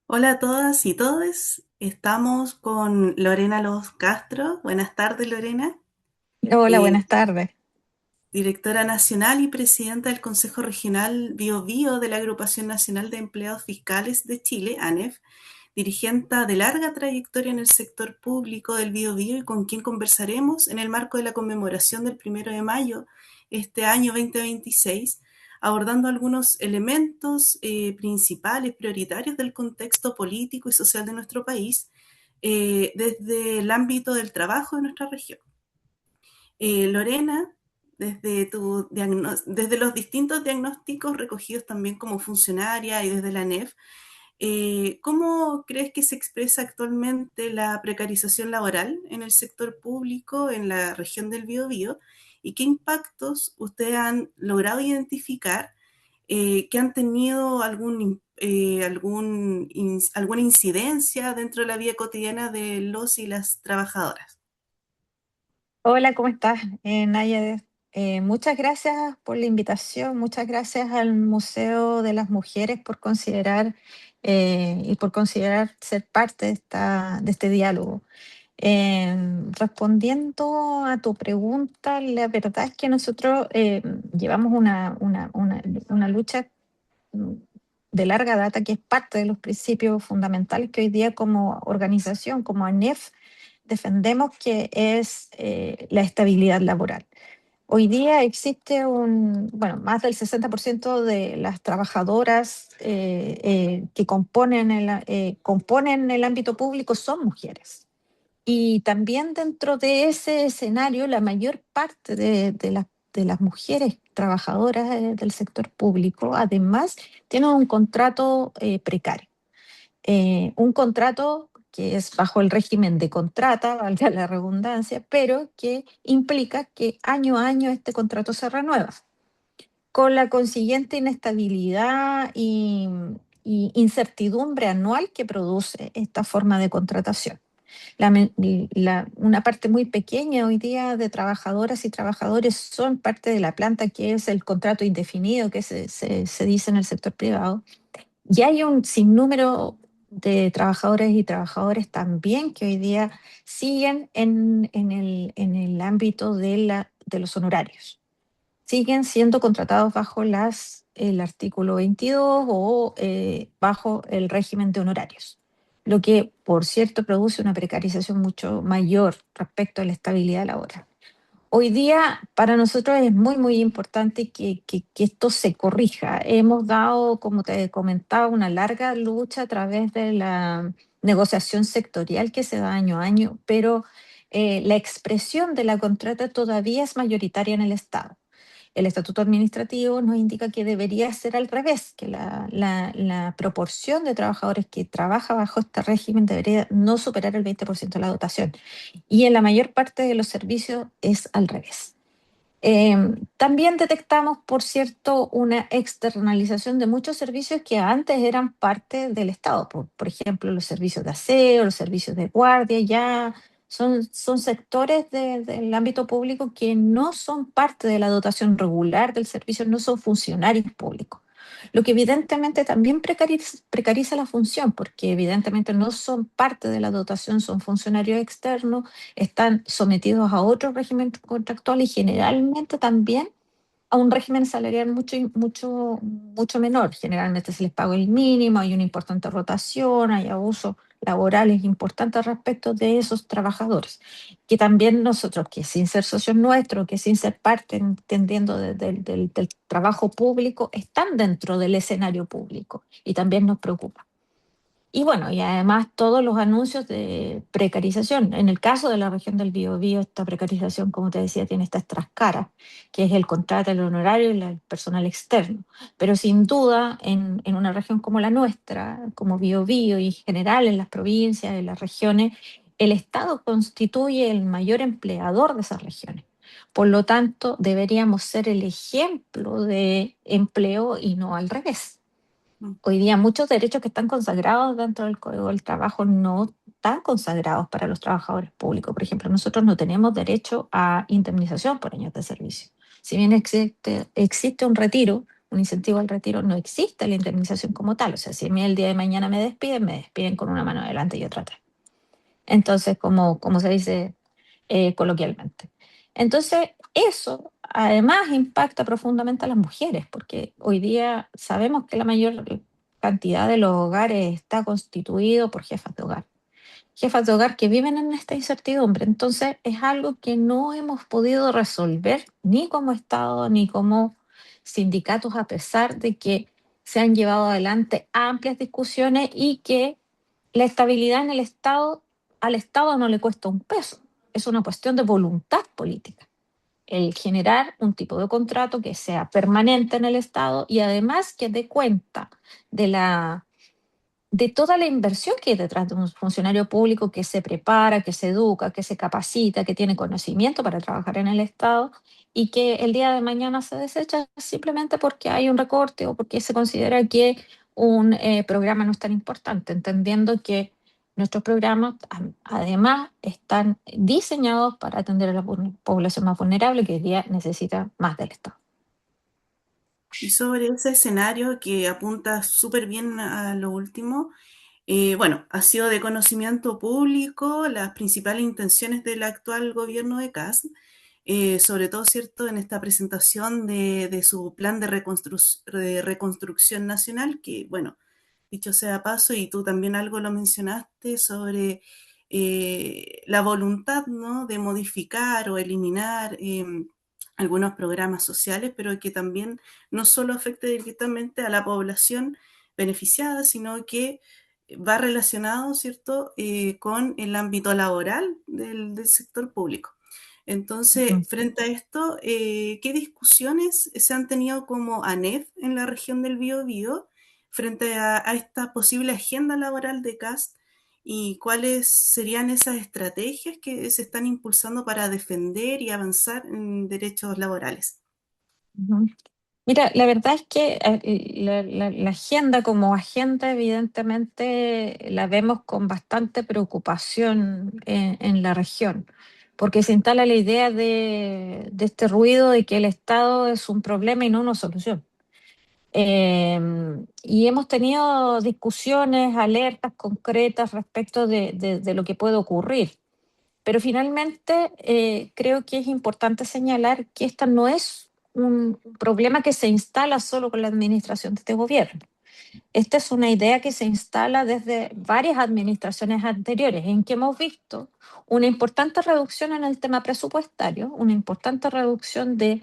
Hola a todas y todos. Estamos con Lorena Los Castro. Buenas tardes, Lorena. Hola, Eh, buenas tardes. Directora nacional y presidenta del Consejo Regional Biobío de la Agrupación Nacional de Empleados Fiscales de Chile, ANEF, dirigente de larga trayectoria en el sector público del Biobío y con quien conversaremos en el marco de la conmemoración del 1 de mayo este año 2026, abordando algunos elementos principales, prioritarios del contexto político y social de nuestro país desde el ámbito del trabajo de nuestra región. Lorena, desde los distintos diagnósticos recogidos también como funcionaria y desde la ANEF, ¿cómo crees que se expresa actualmente la precarización laboral en el sector público en la región del Biobío? ¿Y qué impactos ustedes han logrado identificar que han tenido alguna incidencia dentro de la vida cotidiana de los y las trabajadoras? Hola, ¿cómo estás, Naya? Muchas gracias por la invitación, muchas gracias al Museo de las Mujeres por considerar y por considerar ser parte de este diálogo. Respondiendo a tu pregunta, la verdad es que nosotros llevamos una lucha mm, de larga data que es parte de los principios fundamentales que hoy día como organización, como ANEF, defendemos, que es la estabilidad laboral. Hoy día existe más del 60% de las trabajadoras que componen el ámbito público son mujeres. Y también dentro de ese escenario, la mayor parte de las mujeres trabajadoras del sector público, además, tienen un contrato precario. Un contrato que es bajo el régimen de contrata, valga la redundancia, pero que implica que año a año este contrato se renueva, con la consiguiente inestabilidad y incertidumbre anual que produce esta forma de contratación. Una parte muy pequeña hoy día de trabajadoras y trabajadores son parte de la planta, que es el contrato indefinido que se dice en el sector privado. Y hay un sinnúmero de trabajadoras y trabajadores también que hoy día siguen en el ámbito de los honorarios. Siguen siendo contratados bajo el artículo 22 o bajo el régimen de honorarios, lo que, por cierto, produce una precarización mucho mayor respecto a la estabilidad laboral. Hoy día para nosotros es muy, muy importante que esto se corrija. Hemos dado, como te comentaba, una larga lucha a través de la negociación sectorial que se da año a año, pero la expresión de la contrata todavía es mayoritaria en el Estado. El estatuto administrativo nos indica que debería ser al revés, que la proporción de trabajadores que trabaja bajo este régimen debería no superar el 20% de la dotación. Y en la mayor parte de los servicios es al revés. También detectamos, por cierto, una externalización de muchos servicios que antes eran parte del Estado. Por ejemplo, los servicios de aseo, los servicios de guardia, ya son sectores del ámbito público que no son parte de la dotación regular del servicio, no son funcionarios públicos. Lo que evidentemente también precariza la función, porque evidentemente no son parte de la dotación, son funcionarios externos, están sometidos a otro régimen contractual y generalmente también a un régimen salarial mucho, mucho, mucho menor. Generalmente se les paga el mínimo, hay una importante rotación, hay abusos laborales importantes respecto de esos trabajadores, que también nosotros, que sin ser socios nuestros, que sin ser parte, entendiendo del trabajo público, están dentro del escenario público y también nos preocupa. Y bueno, y además todos los anuncios de precarización. En el caso de la región del Biobío, esta precarización, como te decía, tiene estas tres caras, que es el contrato, el honorario y el personal externo. Pero sin duda, en una región como la nuestra, como Biobío y en general en las provincias, en las regiones, el Estado constituye el mayor empleador de esas regiones. Por lo tanto, deberíamos ser el ejemplo de empleo y no al revés. Mm. Hoy día muchos derechos que están consagrados dentro del Código del Trabajo no están consagrados para los trabajadores públicos. Por ejemplo, nosotros no tenemos derecho a indemnización por años de servicio. Si bien existe un retiro, un incentivo al retiro, no existe la indemnización como tal. O sea, si a mí el día de mañana me despiden con una mano adelante y otra atrás. Entonces, como se dice coloquialmente. Entonces, eso además impacta profundamente a las mujeres, porque hoy día sabemos que la mayor cantidad de los hogares está constituido por jefas de hogar que viven en esta incertidumbre. Entonces, es algo que no hemos podido resolver ni como Estado ni como sindicatos, a pesar de que se han llevado adelante amplias discusiones y que la estabilidad en el Estado, al Estado no le cuesta un peso. Es una cuestión de voluntad política. El generar un tipo de contrato que sea permanente en el Estado y además que dé cuenta de de toda la inversión que hay detrás de un funcionario público que se prepara, que se educa, que se capacita, que tiene conocimiento para trabajar en el Estado y que el día de mañana se desecha simplemente porque hay un recorte o porque se considera que un programa no es tan importante, entendiendo que nuestros programas además están diseñados para atender a la población más vulnerable que hoy día necesita más del Estado. Y sobre ese escenario que apunta súper bien a lo último, bueno, ha sido de conocimiento público las principales intenciones del actual gobierno de Kast, sobre todo, ¿cierto?, en esta presentación de su plan de reconstrucción nacional, que, bueno, dicho sea paso, y tú también algo lo mencionaste sobre la voluntad, ¿no?, de modificar o eliminar algunos programas sociales, pero que también no solo afecte directamente a la población beneficiada, sino que va relacionado, ¿cierto?, con el ámbito laboral del sector público. Entonces, Ujú. frente a esto, ¿qué discusiones se han tenido como ANEF en la región del Biobío frente a esta posible agenda laboral de CAST y cuáles serían esas estrategias que se están impulsando para defender y avanzar en derechos laborales? Ujú. Mira, la verdad es que la agenda como agenda evidentemente la vemos con bastante preocupación en la región, porque se instala la idea de este ruido de que el Estado es un problema y no una solución. Y hemos tenido discusiones, alertas concretas respecto de lo que puede ocurrir. Pero finalmente creo que es importante señalar que esta no es un problema que se instala solo con la administración de este gobierno. Esta es una idea que se instala desde varias administraciones anteriores, en que hemos visto una importante reducción en el tema presupuestario, una importante reducción de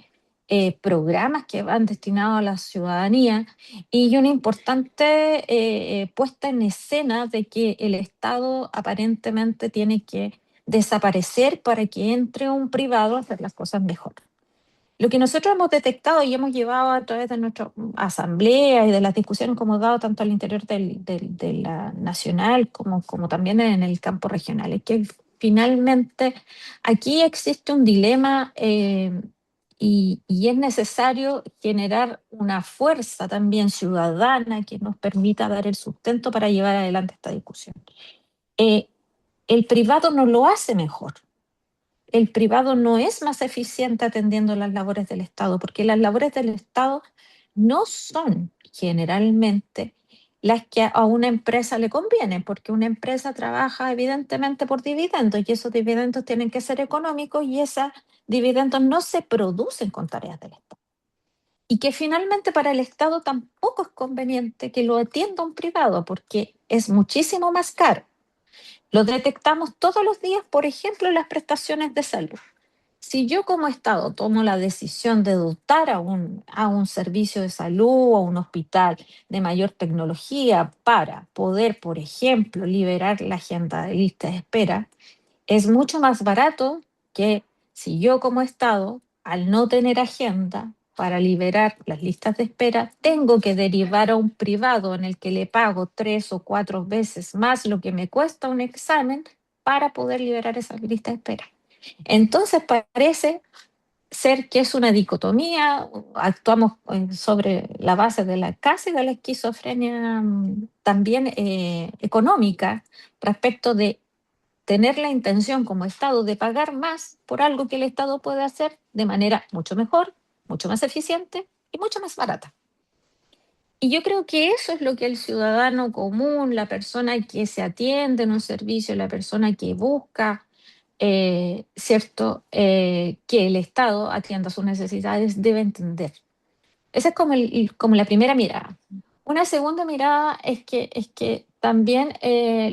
programas que van destinados a la ciudadanía y una importante puesta en escena de que el Estado aparentemente tiene que desaparecer para que entre un privado a hacer las cosas mejor. Lo que nosotros hemos detectado y hemos llevado a través de nuestra asamblea y de las discusiones que hemos dado tanto al interior de la nacional como también en el campo regional es que finalmente aquí existe un dilema y es necesario generar una fuerza también ciudadana que nos permita dar el sustento para llevar adelante esta discusión. Eh, el privado no lo hace mejor, el privado no es más eficiente atendiendo las labores del Estado, porque las labores del Estado no son generalmente las que a una empresa le convienen, porque una empresa trabaja evidentemente por dividendos y esos dividendos tienen que ser económicos y esos dividendos no se producen con tareas del Estado. Y que finalmente para el Estado tampoco es conveniente que lo atienda un privado, porque es muchísimo más caro. Lo detectamos todos los días, por ejemplo, en las prestaciones de salud. Si yo como Estado tomo la decisión de dotar a un servicio de salud o a un hospital de mayor tecnología para poder, por ejemplo, liberar la agenda de lista de espera, es mucho más barato que si yo como Estado, al no tener agenda para liberar las listas de espera, tengo que derivar a un privado en el que le pago 3 o 4 veces más lo que me cuesta un examen para poder liberar esa lista de espera. Entonces parece ser que es una dicotomía, actuamos sobre la base de la casi de la esquizofrenia también económica respecto de tener la intención como Estado de pagar más por algo que el Estado puede hacer de manera mucho mejor, mucho más eficiente y mucho más barata. Y yo creo que eso es lo que el ciudadano común, la persona que se atiende en un servicio, la persona que busca, ¿cierto? Que el Estado atienda sus necesidades, debe entender. Esa es como, como la primera mirada. Una segunda mirada es que también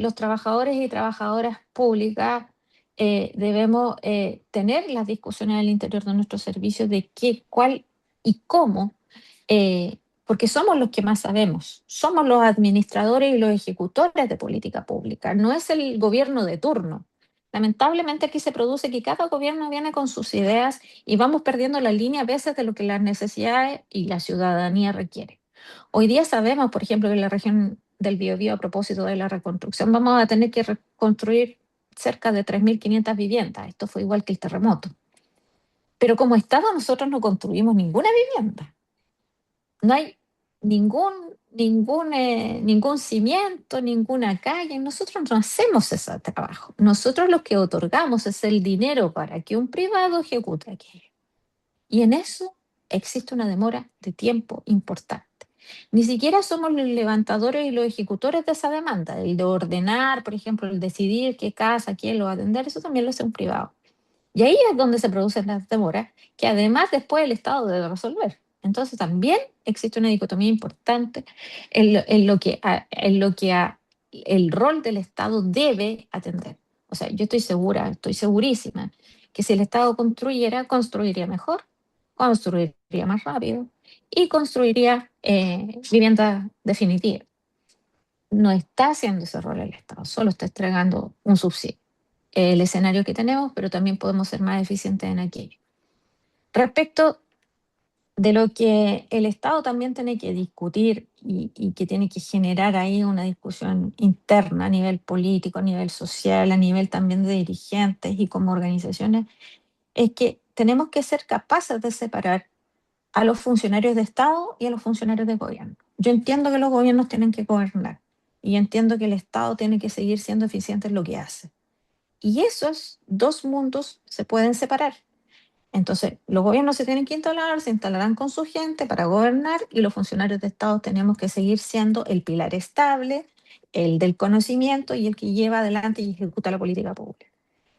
los trabajadores y trabajadoras públicas debemos tener las discusiones al interior de nuestros servicios de qué, cuál y cómo, porque somos los que más sabemos, somos los administradores y los ejecutores de política pública, no es el gobierno de turno. Lamentablemente aquí se produce que cada gobierno viene con sus ideas y vamos perdiendo la línea a veces de lo que las necesidades y la ciudadanía requiere. Hoy día sabemos, por ejemplo, que en la región del Biobío, a propósito de la reconstrucción, vamos a tener que reconstruir cerca de 3.500 viviendas. Esto fue igual que el terremoto. Pero como Estado nosotros no construimos ninguna vivienda. No hay ningún cimiento, ninguna calle. Nosotros no hacemos ese trabajo. Nosotros lo que otorgamos es el dinero para que un privado ejecute aquello. Y en eso existe una demora de tiempo importante. Ni siquiera somos los levantadores y los ejecutores de esa demanda. El de ordenar, por ejemplo, el decidir qué casa, quién lo va a atender, eso también lo hace un privado. Y ahí es donde se producen las demoras, que además después el Estado debe resolver. Entonces también existe una dicotomía importante en lo que el rol del Estado debe atender. O sea, yo estoy segura, estoy segurísima, que si el Estado construyera, construiría mejor, construiría más rápido y construiría vivienda definitiva. No está haciendo ese rol el Estado, solo está entregando un subsidio, el escenario que tenemos, pero también podemos ser más eficientes en aquello. Respecto de lo que el Estado también tiene que discutir y que tiene que generar ahí una discusión interna a nivel político, a nivel social, a nivel también de dirigentes y como organizaciones, es que tenemos que ser capaces de separar a los funcionarios de Estado y a los funcionarios de gobierno. Yo entiendo que los gobiernos tienen que gobernar y entiendo que el Estado tiene que seguir siendo eficiente en lo que hace. Y esos dos mundos se pueden separar. Entonces, los gobiernos se tienen que instalar, se instalarán con su gente para gobernar y los funcionarios de Estado tenemos que seguir siendo el pilar estable, el del conocimiento y el que lleva adelante y ejecuta la política pública.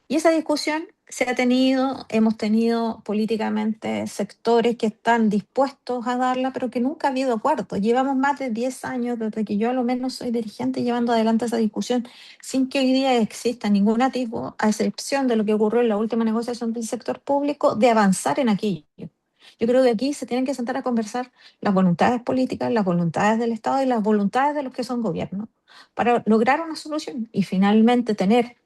Y esa discusión se ha tenido, hemos tenido políticamente sectores que están dispuestos a darla, pero que nunca ha habido acuerdo. Llevamos más de 10 años desde que yo a lo menos soy dirigente llevando adelante esa discusión sin que hoy día exista ningún atisbo, a excepción de lo que ocurrió en la última negociación del sector público, de avanzar en aquello. Yo creo que aquí se tienen que sentar a conversar las voluntades políticas, las voluntades del Estado y las voluntades de los que son gobiernos para lograr una solución y finalmente tener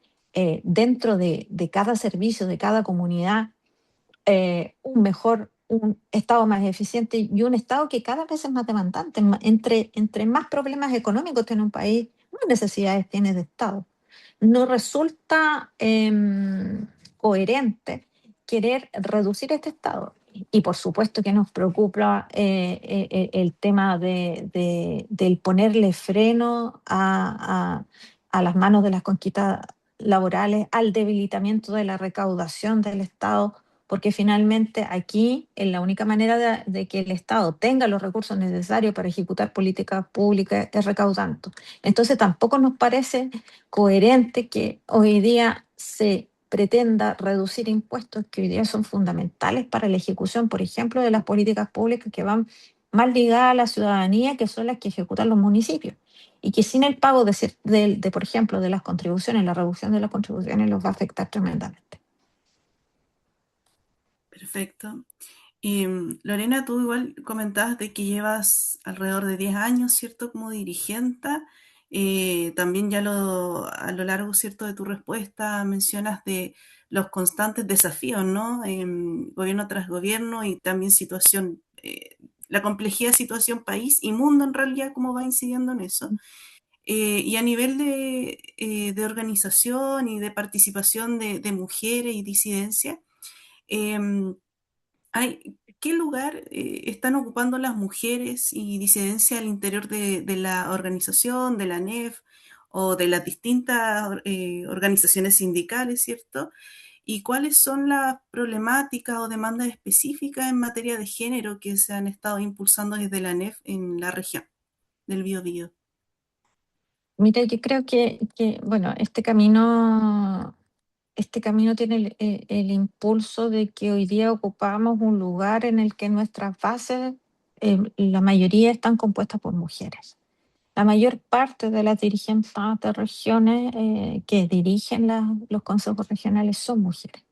dentro de cada servicio, de cada comunidad, un Estado más eficiente y un Estado que cada vez es más demandante. Entre más problemas económicos tiene un país, más necesidades tiene de Estado. No resulta coherente querer reducir este Estado. Y por supuesto que nos preocupa el tema del ponerle freno a las manos de las conquistas laborales, al debilitamiento de la recaudación del Estado, porque finalmente aquí la única manera de que el Estado tenga los recursos necesarios para ejecutar políticas públicas es recaudando. Entonces tampoco nos parece coherente que hoy día se pretenda reducir impuestos que hoy día son fundamentales para la ejecución, por ejemplo, de las políticas públicas que van más ligadas a la ciudadanía, que son las que ejecutan los municipios. Y que sin el pago por ejemplo, de las contribuciones, la reducción de las contribuciones los va a afectar tremendamente. Perfecto. Y Lorena, tú igual comentabas de que llevas alrededor de 10 años, ¿cierto? Como dirigenta. También ya a lo largo, ¿cierto? De tu respuesta mencionas de los constantes desafíos, ¿no? Gobierno tras gobierno y también la complejidad de situación país y mundo en realidad, cómo va incidiendo en eso. Y a nivel de organización y de participación de mujeres y disidencia, em, ¿qué lugar están ocupando las mujeres y disidencia al interior de la organización, de la ANEF o de las distintas organizaciones sindicales, ¿cierto? ¿Y cuáles son las problemáticas o demandas específicas en materia de género que se han estado impulsando desde la ANEF en la región? del Biobío? Mira, yo creo que, bueno, este camino tiene el impulso de que hoy día ocupamos un lugar en el que nuestras bases, la mayoría están compuestas por mujeres. La mayor parte de las dirigentes de regiones que dirigen los consejos regionales son mujeres,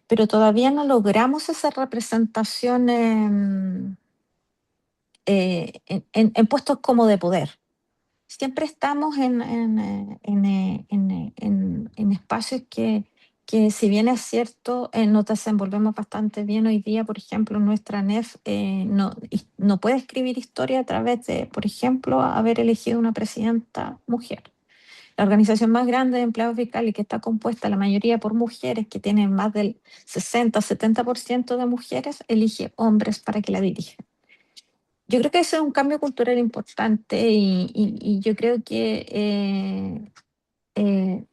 pero todavía no logramos esa representación en puestos como de poder. Siempre estamos en espacios que si bien es cierto, nos desenvolvemos bastante bien hoy día. Por ejemplo, nuestra NEF no puede escribir historia a través de, por ejemplo, haber elegido una presidenta mujer. La organización más grande de empleados fiscales, que está compuesta la mayoría por mujeres, que tienen más del 60-70% de mujeres, elige hombres para que la dirijan. Yo creo que ese es un cambio cultural importante y yo creo que eh,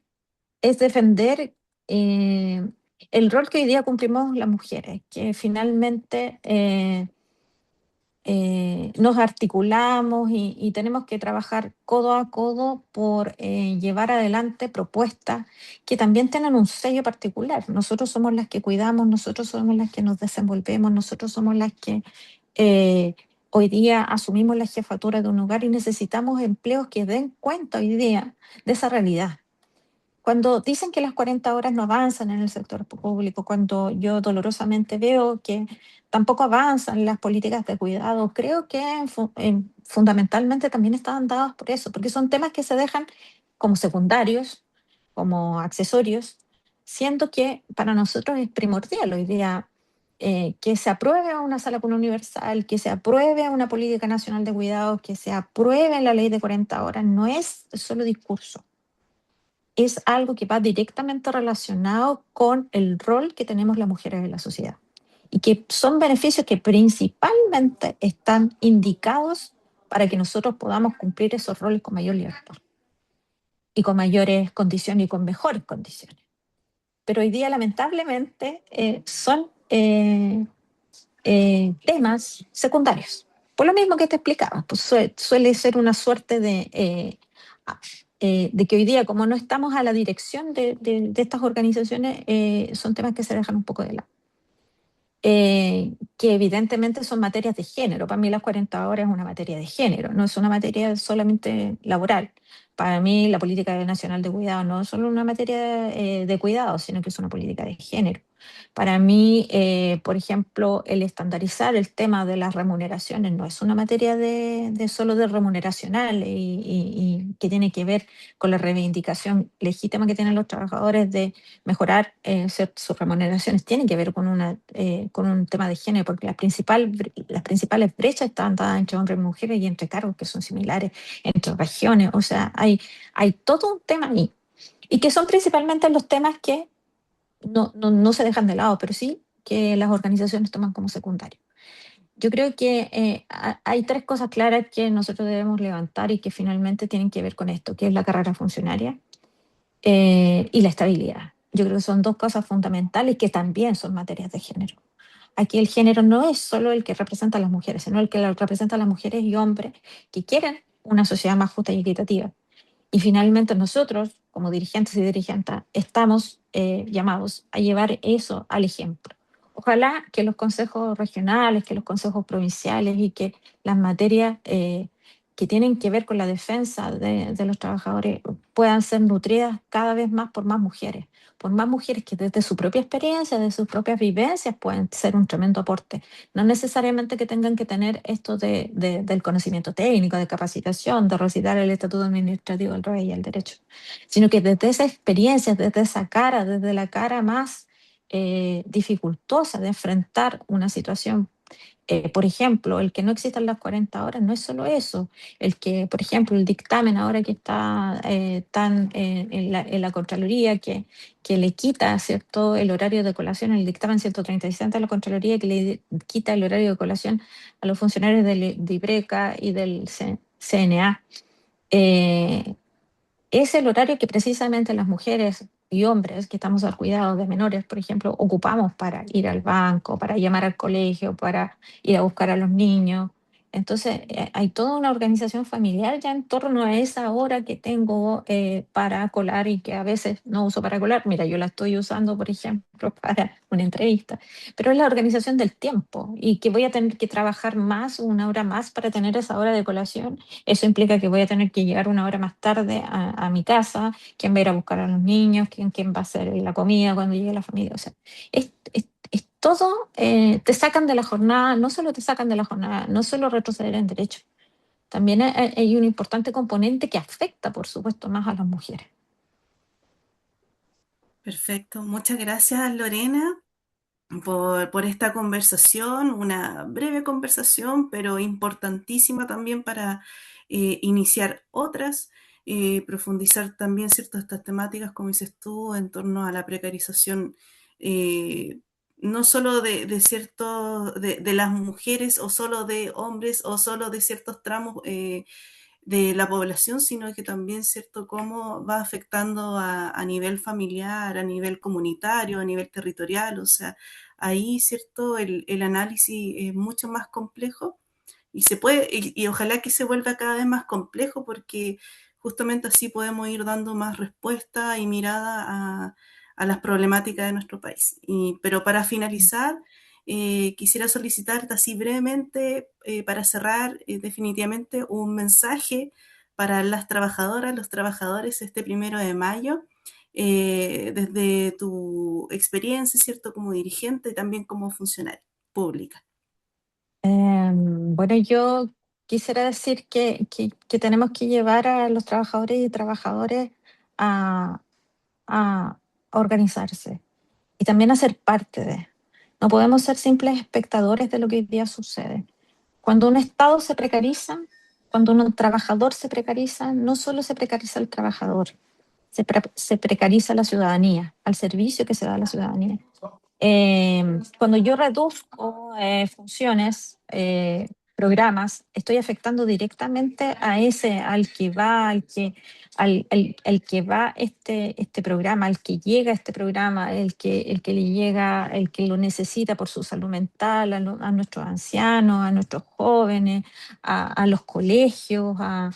es defender eh, el rol que hoy día cumplimos las mujeres, que finalmente nos articulamos y tenemos que trabajar codo a codo por llevar adelante propuestas que también tienen un sello particular. Nosotros somos las que cuidamos, nosotros somos las que nos desenvolvemos, nosotros somos las que eh, hoy día asumimos la jefatura de un hogar y necesitamos empleos que den cuenta hoy día de esa realidad. Cuando dicen que las 40 horas no avanzan en el sector público, cuando yo dolorosamente veo que tampoco avanzan las políticas de cuidado, creo que fundamentalmente también están dadas por eso, porque son temas que se dejan como secundarios, como accesorios, siendo que para nosotros es primordial hoy día que se apruebe una sala común universal, que se apruebe una política nacional de cuidados, que se apruebe la ley de 40 horas, no es solo discurso, es algo que va directamente relacionado con el rol que tenemos las mujeres en la sociedad y que son beneficios que principalmente están indicados para que nosotros podamos cumplir esos roles con mayor libertad y con mayores condiciones y con mejores condiciones. Pero hoy día, lamentablemente, son temas secundarios. Por lo mismo que te explicaba, pues suele ser una suerte de que hoy día, como no estamos a la dirección de estas organizaciones, son temas que se dejan un poco de lado. Que evidentemente son materias de género. Para mí las 40 horas es una materia de género, no es una materia solamente laboral. Para mí la política nacional de cuidado no es solo una materia de cuidado, sino que es una política de género. Para mí, por ejemplo, el estandarizar el tema de las remuneraciones no es una materia de solo de remuneracional y que tiene que ver con la reivindicación legítima que tienen los trabajadores de mejorar sus remuneraciones, tiene que ver con un tema de género, porque las principales brechas están dadas entre hombres y mujeres y entre cargos que son similares, entre regiones. O sea, hay todo un tema ahí. Y que son principalmente los temas que no se dejan de lado, pero sí que las organizaciones toman como secundario. Yo creo que hay tres cosas claras que nosotros debemos levantar y que finalmente tienen que ver con esto, que es la carrera funcionaria, y la estabilidad. Yo creo que son dos cosas fundamentales que también son materias de género. Aquí el género no es solo el que representa a las mujeres, sino el que representa a las mujeres y hombres que quieren una sociedad más justa y equitativa. Y finalmente nosotros, como dirigentes y dirigentes, estamos llamados a llevar eso al ejemplo. Ojalá que los consejos regionales, que los consejos provinciales y que las materias que tienen que ver con la defensa de los trabajadores puedan ser nutridas cada vez más por más mujeres que desde su propia experiencia, de sus propias vivencias, pueden ser un tremendo aporte. No necesariamente que tengan que tener esto del conocimiento técnico, de capacitación, de recitar el estatuto administrativo del rey y el derecho, sino que desde esa experiencia, desde esa cara, desde la cara más dificultosa de enfrentar una situación. Por ejemplo, el que no existan las 40 horas no es solo eso, el que, por ejemplo, el dictamen ahora que está tan en la Contraloría, que le quita, ¿cierto?, el horario de colación, el dictamen 136 de la Contraloría, que le quita el horario de colación a los funcionarios de IBRECA y del CNA. Eh, es el horario que precisamente las mujeres y hombres que estamos al cuidado de menores, por ejemplo, ocupamos para ir al banco, para llamar al colegio, para ir a buscar a los niños. Entonces, hay toda una organización familiar ya en torno a esa hora que tengo para colar y que a veces no uso para colar. Mira, yo la estoy usando, por ejemplo, para una entrevista, pero es la organización del tiempo y que voy a tener que trabajar más, una hora más para tener esa hora de colación. Eso implica que voy a tener que llegar una hora más tarde a mi casa, quién va a ir a buscar a los niños, quién va a hacer la comida cuando llegue la familia. O sea, es todo, te sacan de la jornada, no solo te sacan de la jornada, no solo retroceder en derecho, también hay un importante componente que afecta, por supuesto, más a las mujeres. Perfecto. Muchas gracias, Lorena, por esta conversación, una breve conversación, pero importantísima también para iniciar otras, profundizar también ciertas estas temáticas, como dices tú, en torno a la precarización, eh, no solo de las mujeres o solo de hombres o solo de ciertos tramos de la población, sino que también, ¿cierto?, cómo va afectando a nivel familiar, a nivel comunitario, a nivel territorial, o sea, ahí, ¿cierto?, el análisis es mucho más complejo y se puede, y ojalá que se vuelva cada vez más complejo porque justamente así podemos ir dando más respuesta y mirada a las problemáticas de nuestro país. Pero para finalizar, quisiera solicitarte así brevemente, para cerrar, definitivamente un mensaje para las trabajadoras, los trabajadores este 1 de mayo, desde tu experiencia, ¿cierto?, como dirigente y también como funcionaria pública. Bueno, yo quisiera decir que tenemos que llevar a los trabajadores y trabajadoras a, a organizarse y también a ser parte de. No podemos ser simples espectadores de lo que hoy día sucede. Cuando un Estado se precariza, cuando un trabajador se precariza, no solo se precariza el trabajador, se precariza la ciudadanía, al servicio que se da a la ciudadanía. Cuando yo reduzco funciones, programas, estoy afectando directamente a ese, al que va, al que va este programa, al que llega este programa, el que le llega, el que lo necesita por su salud mental, a nuestros ancianos, a nuestros jóvenes, a los colegios, a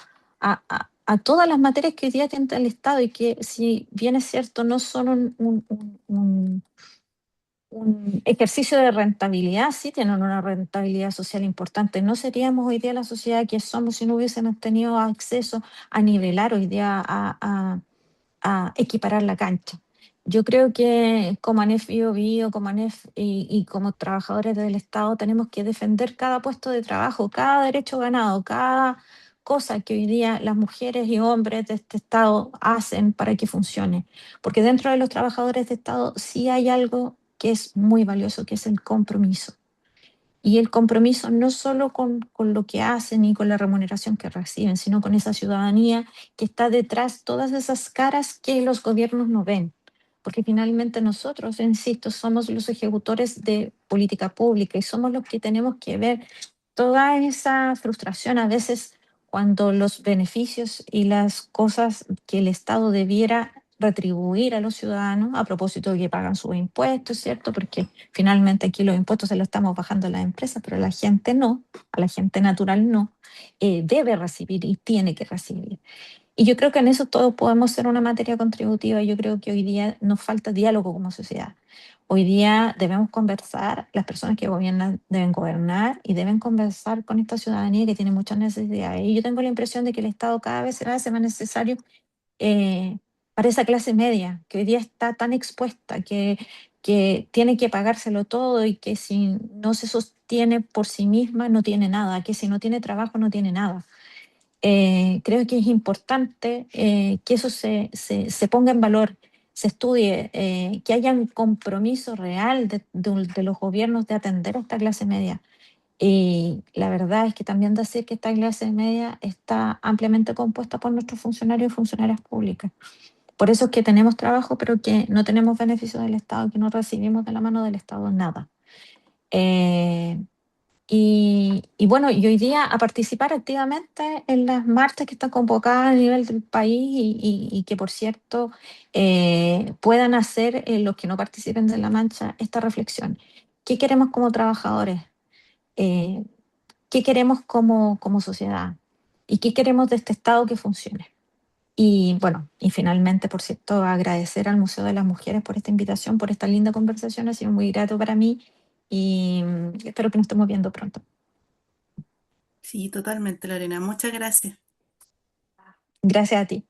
todas las materias que hoy día tiene el Estado y que, si bien es cierto, no son un ejercicio de rentabilidad, sí tienen una rentabilidad social importante. No seríamos hoy día la sociedad que somos si no hubiésemos tenido acceso a nivelar hoy día, a equiparar la cancha. Yo creo que como ANEF Bio, como ANEF y como trabajadores del Estado tenemos que defender cada puesto de trabajo, cada derecho ganado, cada cosa que hoy día las mujeres y hombres de este Estado hacen para que funcione. Porque dentro de los trabajadores de Estado sí hay algo que es muy valioso, que es el compromiso. Y el compromiso no solo con lo que hacen y con la remuneración que reciben, sino con esa ciudadanía que está detrás, todas esas caras que los gobiernos no ven. Porque finalmente nosotros, insisto, somos los ejecutores de política pública y somos los que tenemos que ver toda esa frustración a veces cuando los beneficios y las cosas que el Estado debiera retribuir a los ciudadanos, a propósito de que pagan sus impuestos, ¿cierto? Porque finalmente aquí los impuestos se los estamos bajando a las empresas, pero la gente no, a la gente natural no, debe recibir y tiene que recibir. Y yo creo que en eso todos podemos ser una materia contributiva. Yo creo que hoy día nos falta diálogo como sociedad. Hoy día debemos conversar, las personas que gobiernan deben gobernar y deben conversar con esta ciudadanía que tiene muchas necesidades. Y yo tengo la impresión de que el Estado cada vez se hace más necesario eh, para esa clase media, que hoy día está tan expuesta, que tiene que pagárselo todo y que si no se sostiene por sí misma no tiene nada, que si no tiene trabajo no tiene nada. Creo que es importante que eso se ponga en valor, se estudie, que haya un compromiso real de los gobiernos de atender a esta clase media. Y la verdad es que también decir que esta clase media está ampliamente compuesta por nuestros funcionarios y funcionarias públicas. Por eso es que tenemos trabajo, pero que no tenemos beneficios del Estado, que no recibimos de la mano del Estado nada. Eh, y bueno, y hoy día a participar activamente en las marchas que están convocadas a nivel del país y que, por cierto, puedan hacer los que no participen de la marcha esta reflexión. ¿Qué queremos como trabajadores? Eh, qué queremos como sociedad y qué queremos de este Estado que funcione. Y bueno, y finalmente, por cierto, agradecer al Museo de las Mujeres por esta invitación, por esta linda conversación, ha sido muy grato para mí y espero que nos estemos viendo pronto. Sí, totalmente, Lorena. Muchas gracias. Gracias a ti.